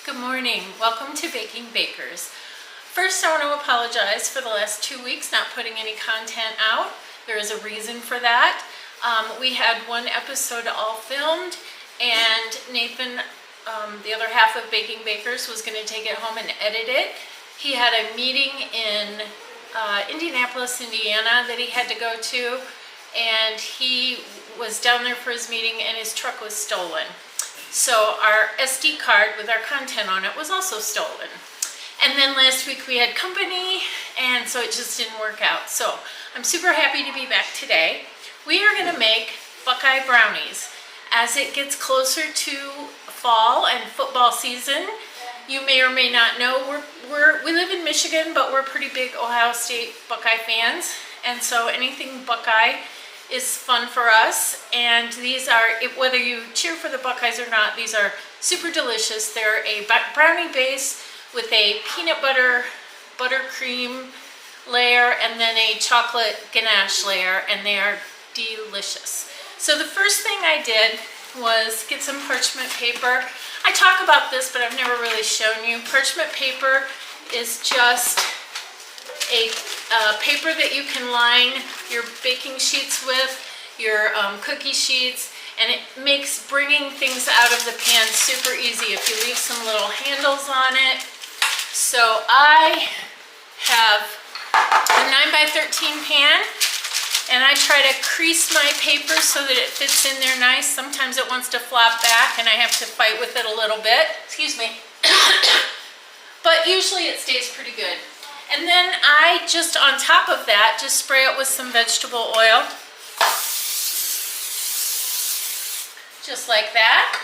Good morning. Welcome to Baking Bakers. First, I want to apologize for the last 2 weeks not putting any content out. There is a reason for that. We had one episode all filmed, and Nathan, the other half of Baking Bakers, was going to take it home and edit it. He had a meeting in Indianapolis, Indiana that he had to go to, and he was down there for his meeting and his truck was stolen. So our SD card with our content on it was also stolen. And then last week we had company, and so it just didn't work out. So I'm super happy to be back today. We are going to make Buckeye Brownies. As it gets closer to fall and football season, you may or may not know, we live in Michigan, but we're pretty big Ohio State Buckeye fans. And so anything Buckeye is fun for us, and these are, whether you cheer for the Buckeyes or not, these are super delicious. They're a brownie base with a peanut butter buttercream layer and then a chocolate ganache layer, and they are delicious. So the first thing I did was get some parchment paper. I talk about this, but I've never really shown you. Parchment paper is just a paper that you can line your baking sheets with, your cookie sheets, and it makes bringing things out of the pan super easy if you leave some little handles on it. So I have a 9x13 pan, and I try to crease my paper so that it fits in there nice. Sometimes it wants to flop back and I have to fight with it a little bit. Excuse me. But usually it stays pretty good. And then I just, on top of that, just spray it with some vegetable oil. Just like that.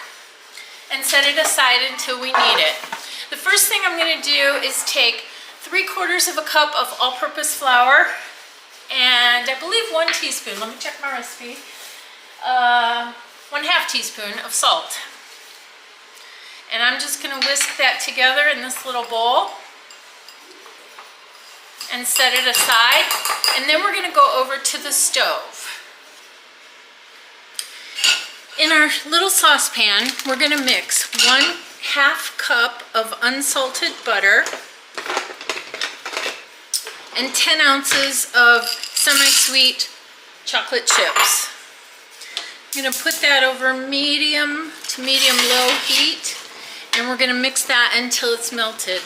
And set it aside until we need it. The first thing I'm going to do is take 3/4 cup of all-purpose flour and I believe 1 teaspoon, let me check my recipe, 1/2 teaspoon of salt. And I'm just going to whisk that together in this little bowl and set it aside, and then we're going to go over to the stove. In our little saucepan, we're going to mix 1/2 cup of unsalted butter and 10 ounces of semi-sweet chocolate chips. I'm going to put that over medium to medium-low heat, and we're going to mix that until it's melted.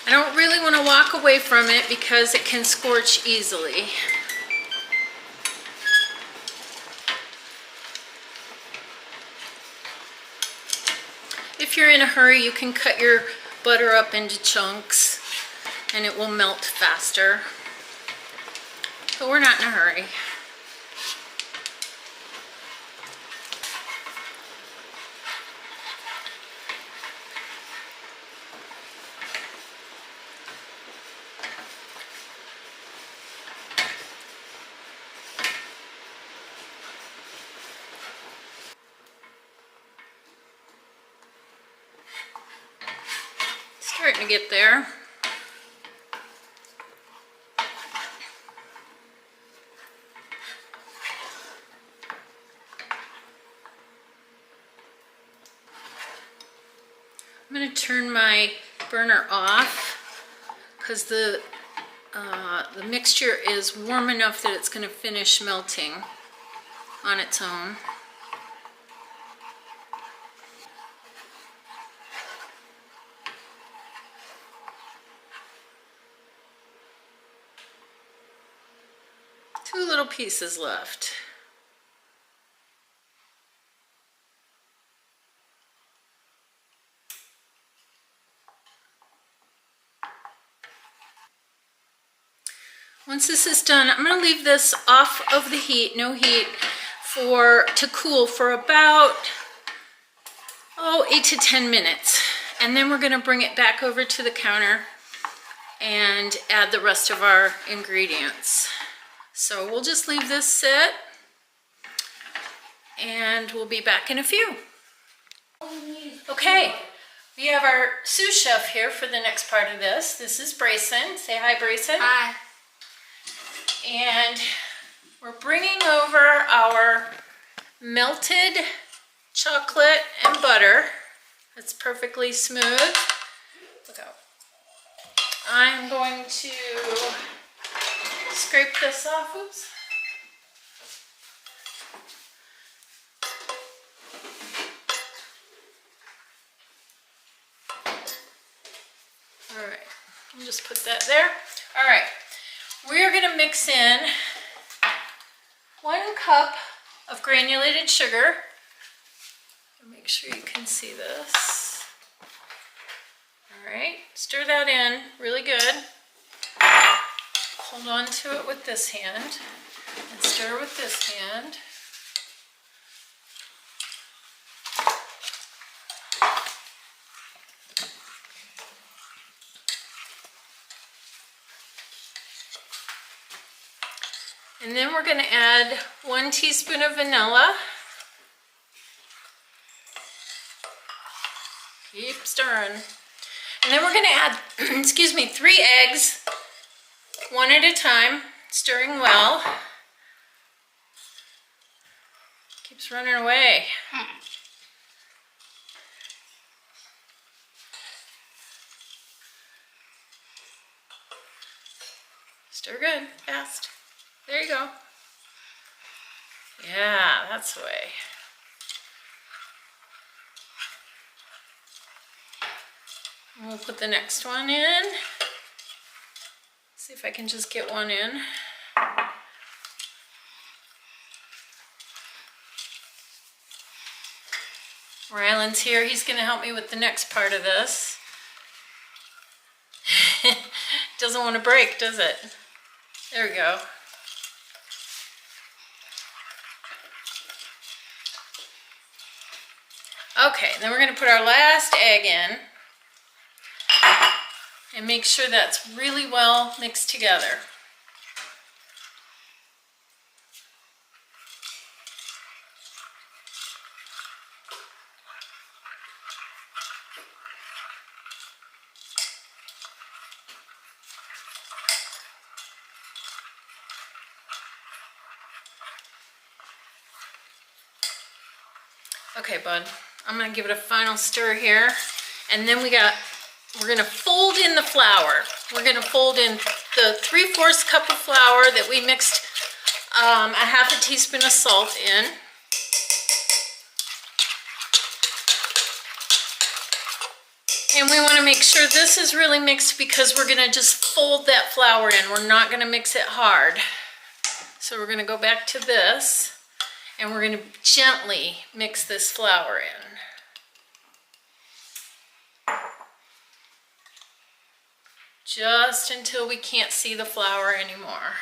I don't really want to walk away from it because it can scorch easily. If you're in a hurry, you can cut your butter up into chunks and it will melt faster. But we're not in a hurry. Starting to get there. I'm going to turn my burner off because the mixture is warm enough that it's going to finish melting on its own. Two little pieces left. Once this is done, I'm going to leave this off of the heat, no heat, to cool for about 8 to 10 minutes. And then we're going to bring it back over to the counter and add the rest of our ingredients. So we'll just leave this sit, and we'll be back in a few. Okay, we have our sous chef here for the next part of this. This is Brayson. Say hi, Brayson. Hi. And we're bringing over our melted chocolate and butter It's perfectly smooth. Look out. I'm going to scrape this off. Oops. All right, I'll just put that there. All right, we're gonna mix in 1 cup of granulated sugar. Make sure you can see this. All right, stir that in really good. Hold on to it with this hand and stir with this hand. And then we're going to add 1 teaspoon of vanilla. Keep stirring. And then we're going to add, excuse me, 3 eggs, 1 at a time, stirring well. Keeps running away. Stir good, fast. There you go. Yeah, that's the way. And we'll put the next one in. See if I can just get one in. Ryland's here. He's going to help me with the next part of this. Doesn't want to break, does it? There we go. Okay, then we're going to put our last egg in and make sure that's really well mixed together. Okay, bud, I'm gonna give it a final stir here, and then we're gonna fold in the flour. We're gonna fold in the 3/4 cup of flour that we mixed a 1/2 teaspoon of salt in. And we wanna make sure this is really mixed because we're gonna just fold that flour in. We're not gonna mix it hard. So we're gonna go back to this. And we're going to gently mix this flour in. Just until we can't see the flour anymore.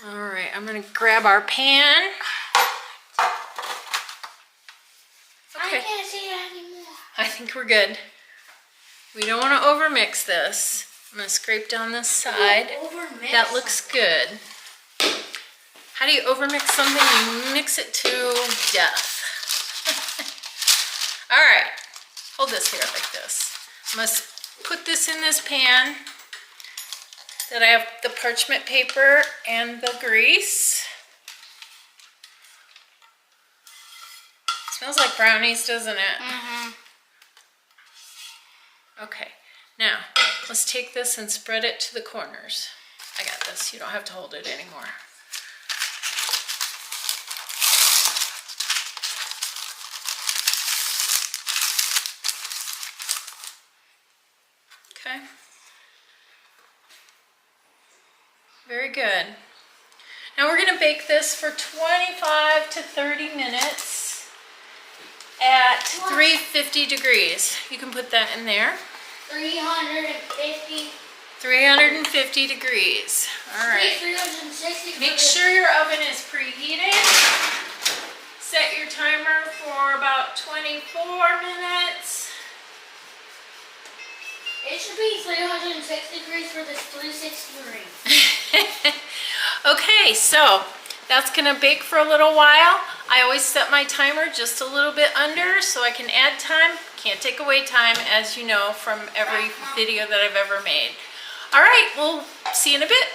All right, I'm going to grab our pan. Okay. I can't see it anymore. I think we're good. We don't want to overmix this. I'm going to scrape down this side. That looks good. How do you overmix something? You mix it to death. All right, hold this here like this. I must put this in this pan. Then I have the parchment paper and the grease. Smells like brownies, doesn't it? Mm-hmm. Okay, now let's take this and spread it to the corners. I got this, you don't have to hold it anymore. Okay. Very good. Now we're going to bake this for 25 to 30 minutes at 350 degrees. You can put that in there. 350. 350 degrees. All right. 360. Make sure your oven is preheated. Set your timer for about 24 minutes. It should be 306 degrees for this 360 ring. Okay, so That's gonna bake for a little while. I always set my timer just a little bit under so I can add time. Can't take away time, as you know from every video that I've ever made. All right, we'll see you in a bit.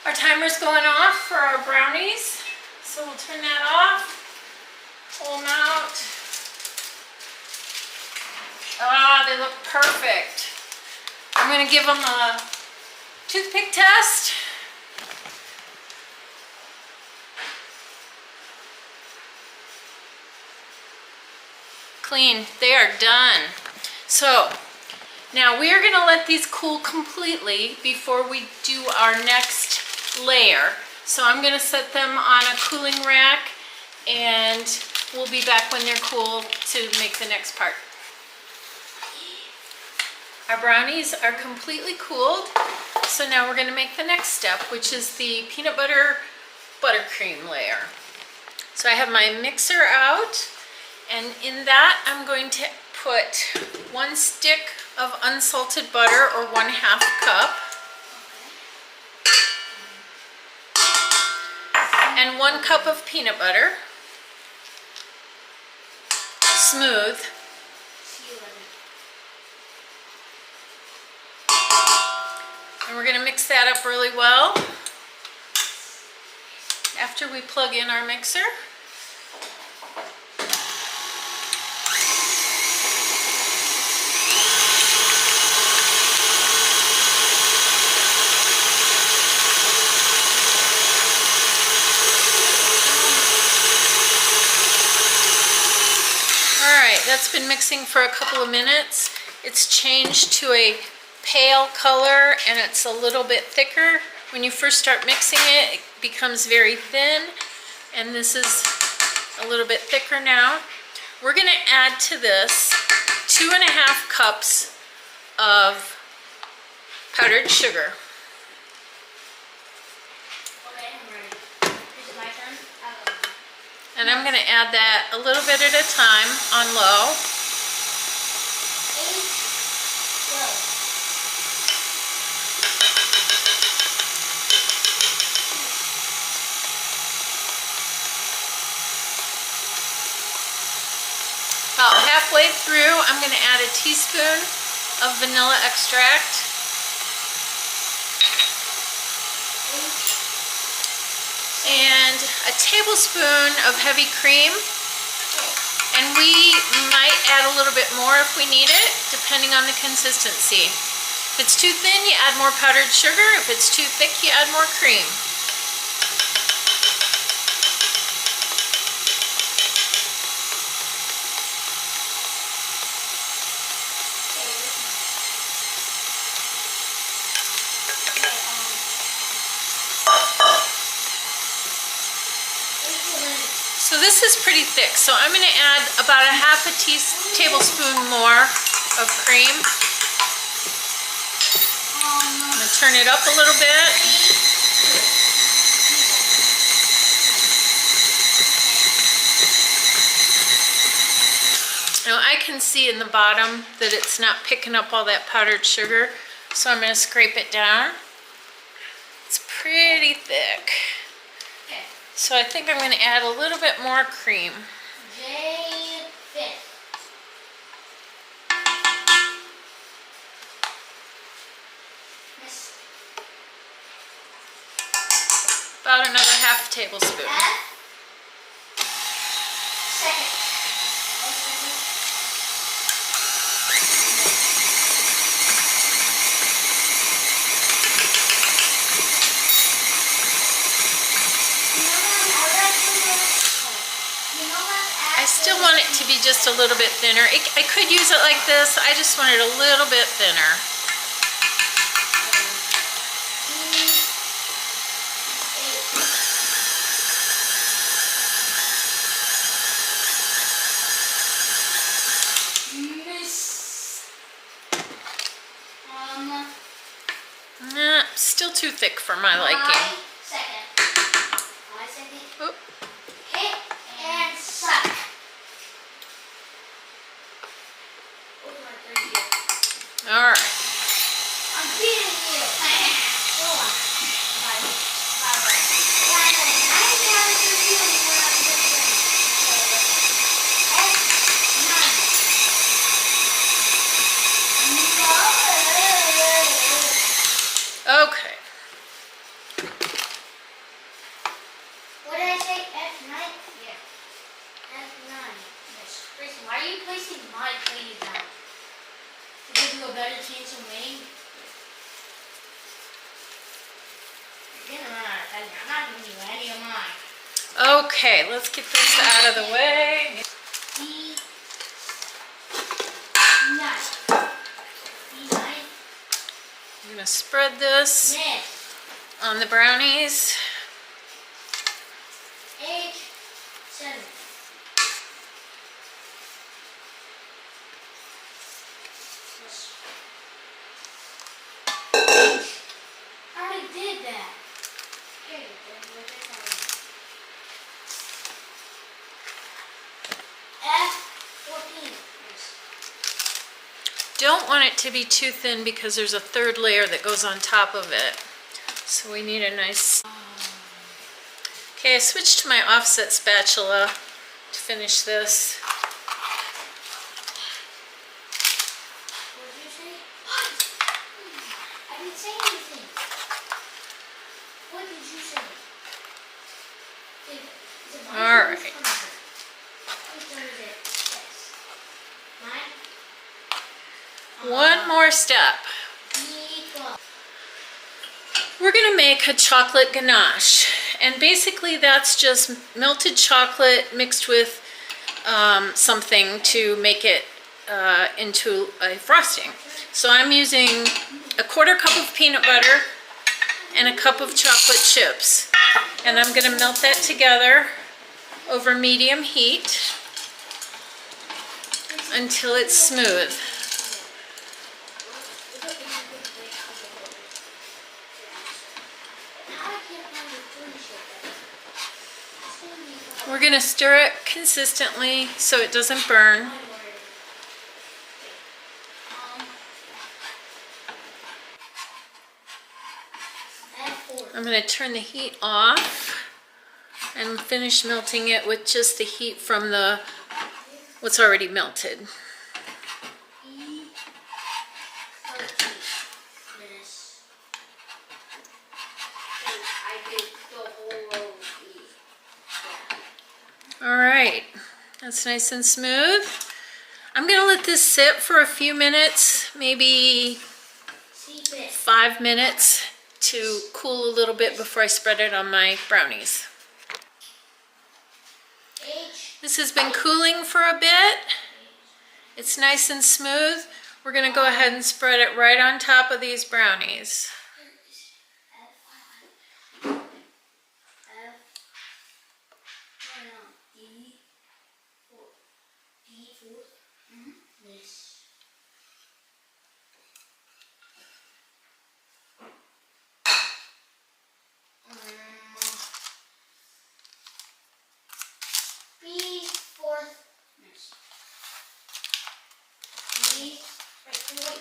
Our timer's going off for our brownies. So we'll turn that off, pull them out. Ah, they look perfect. I'm gonna give them a toothpick test. Clean, they are done. So now we are gonna let these cool completely before we do our next layer. So I'm gonna set them on a cooling rack and we'll be back when they're cool to make the next part. Our brownies are completely cooled. So now we're gonna make the next step, which is the peanut butter buttercream layer. So I have my mixer out, and in that I'm going to put 1 stick of unsalted butter, or 1/2 cup. And 1 cup of peanut butter, smooth. And we're going to mix that up really well after we plug in our mixer. That's been mixing for a couple of minutes. It's changed to a pale color and it's a little bit thicker. When you first start mixing it, it becomes very thin, and this is a little bit thicker now. We're going to add to this 2.5 cups of powdered sugar. And I'm going to add that a little bit at a time on low. About halfway through, I'm going to add a teaspoon of vanilla extract. And a tablespoon of heavy cream, and we might add a little bit more if we need it, depending on the consistency. If it's too thin, you add more powdered sugar. If it's too thick, you add more cream. So this is pretty thick, so I'm going to add about a half a tablespoon more of cream. I'm going to turn it up a little bit. Now I can see in the bottom that it's not picking up all that powdered sugar, so I'm going to scrape it down. It's pretty thick. So I think I'm going to add a little bit more cream. About another half tablespoon. I still want it to be just a little bit thinner. I could use it like this. I just want it a little bit thinner. Still too thick for my liking. Oop. Hit and suck. All right. I'm beating you. Kristen, why are you placing my plate down? To give you a better chance of winning? You're gonna run out of time. I'm not giving you any of mine. Okay, let's get this out of the way. B9. B9. I'm gonna spread this Miss. on the brownies. H7. I already did that. Here you go. F14. Don't want it to be too thin because there's a third layer that goes on top of it. So we need a nice... Okay, I switched to my offset spatula to finish this. What did you say? What? I didn't say anything. What did you say? Is it mine? All right. Whose turn is it? Yes. Mine? One more step. B12. We're gonna make a chocolate ganache. And basically that's just melted chocolate mixed with something to make it into a frosting. So I'm using a 1/4 cup of peanut butter and a cup of chocolate chips. And I'm gonna melt that together over medium heat until it's smooth. We're gonna stir it consistently so it doesn't burn. I'm gonna turn the heat off and finish melting it with just the heat from the what's already melted. All right, that's nice and smooth. I'm gonna let this sit for a few minutes, maybe 5 minutes, to cool a little bit before I spread it on my brownies. This has been cooling for a bit. It's nice and smooth. We're gonna go ahead and spread it right on top of these brownies.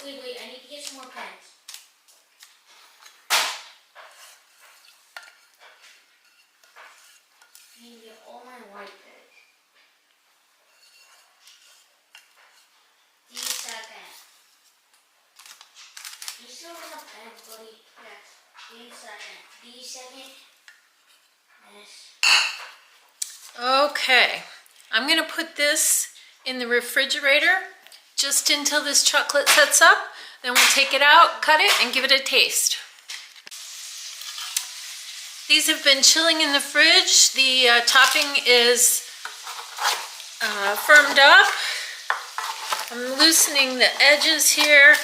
Wait, I need to get some more pens. I need to get all my white pens. D-second. You still have enough pens, buddy? Yes. D-second. D-second. Yes. Okay, I'm gonna put this in the refrigerator just until this chocolate sets up. Then we'll take it out, cut it, and give it a taste. These have been chilling in the fridge. The topping is firmed up. I'm loosening the edges here.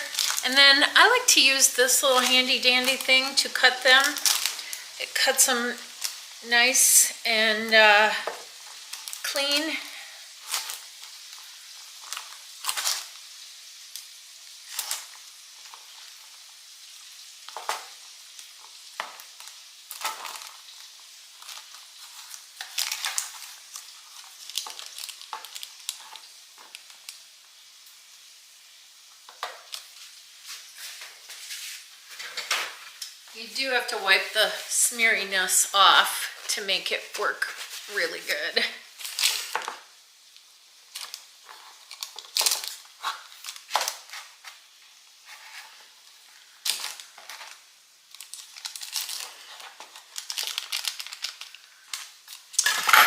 And then I like to use this little handy dandy thing to cut them. It cuts them nice and clean. You do have to wipe the smeariness off to make it work really good.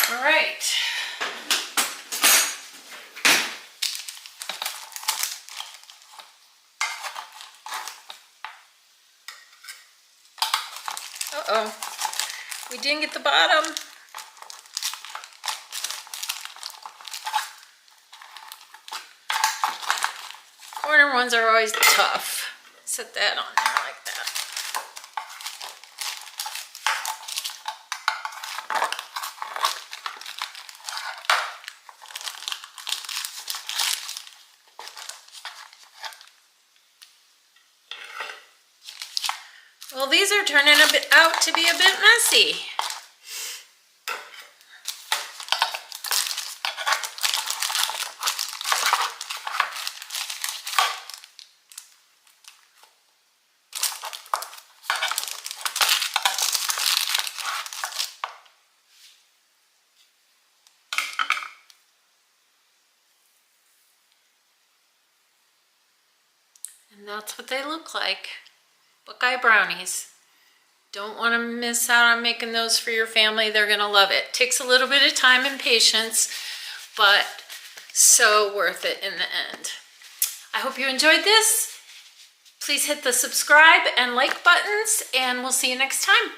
All right. Uh-oh. We didn't get the bottom. Corner ones are always tough. Set that on there like that. Well, these are turning out to be a bit messy. And that's what they look like. Buckeye Brownies. Don't want to miss out on making those for your family. They're going to love it. Takes a little bit of time and patience, but so worth it in the end. I hope you enjoyed this. Please hit the subscribe and like buttons, and we'll see you next time.